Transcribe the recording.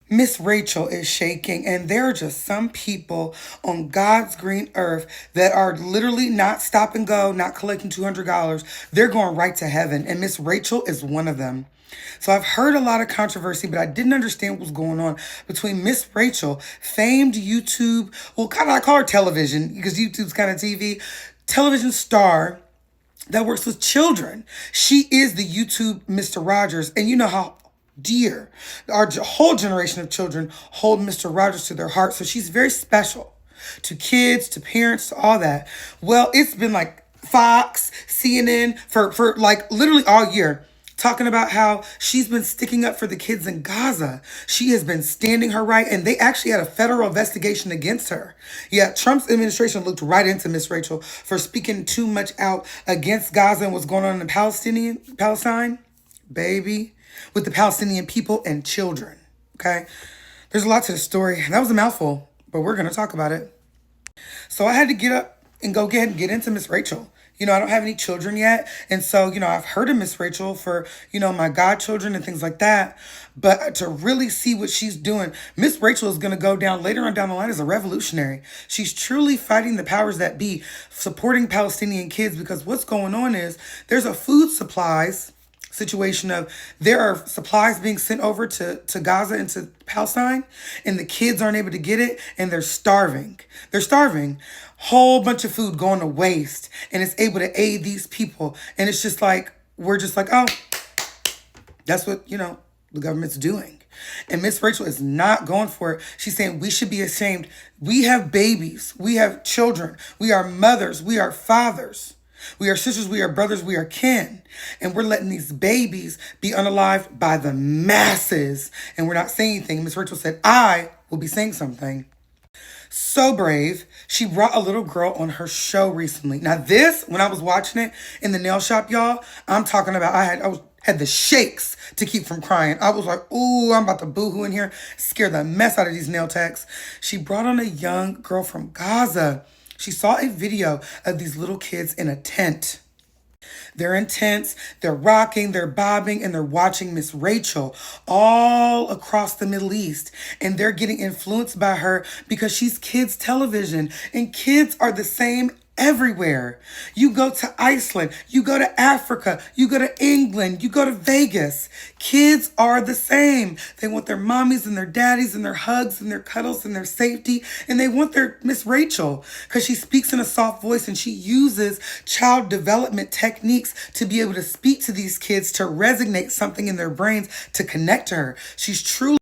Miss Rachel is shaking, and there are just some people on God's green earth that are literally not stop and go, not collecting $200. They're going right to heaven, and Miss Rachel is one of them. So I've heard a lot of controversy, but I didn't understand what was going on between Miss Rachel, famed YouTube, well, kind of I call her television because YouTube's kind of TV, television star that works with children. She is the YouTube Mr. Rogers, and you know how dear our whole generation of children hold Mr. Rogers to their heart. So she's very special to kids, to parents, to all that. Well, it's been like Fox, CNN for like literally all year talking about how she's been sticking up for the kids in Gaza. She has been standing her right, and they actually had a federal investigation against her. Yeah, Trump's administration looked right into Miss Rachel for speaking too much out against Gaza and what's going on in Palestine, baby, with the Palestinian people and children. Okay, there's a lot to the story. That was a mouthful, but we're gonna talk about it. So I had to get up and go ahead and get into Miss Rachel. I don't have any children yet. And so, I've heard of Miss Rachel for, my godchildren and things like that. But to really see what she's doing, Miss Rachel is going to go down later on down the line as a revolutionary. She's truly fighting the powers that be, supporting Palestinian kids, because what's going on is there's a food supplies situation of there are supplies being sent over to Gaza and to Palestine, and the kids aren't able to get it, and they're starving. They're starving. Whole bunch of food going to waste, and it's able to aid these people. And it's just like, we're just like, oh, that's what, the government's doing. And Miss Rachel is not going for it. She's saying we should be ashamed. We have babies. We have children. We are mothers. We are fathers. We are sisters, we are brothers, we are kin. And we're letting these babies be unalived by the masses. And we're not saying anything. Miss Rachel said, I will be saying something. So brave. She brought a little girl on her show recently. Now this, when I was watching it in the nail shop, y'all, I'm talking about, had the shakes to keep from crying. I was like, ooh, I'm about to boohoo in here. Scare the mess out of these nail techs. She brought on a young girl from Gaza. She saw a video of these little kids in a tent. They're in tents, they're rocking, they're bobbing, and they're watching Miss Rachel all across the Middle East. And they're getting influenced by her because she's kids television. And kids are the same everywhere. You go to Iceland, you go to Africa, you go to England, you go to Vegas. Kids are the same. They want their mommies and their daddies and their hugs and their cuddles and their safety. And they want their Miss Rachel because she speaks in a soft voice and she uses child development techniques to be able to speak to these kids, to resonate something in their brains, to connect to her. She's truly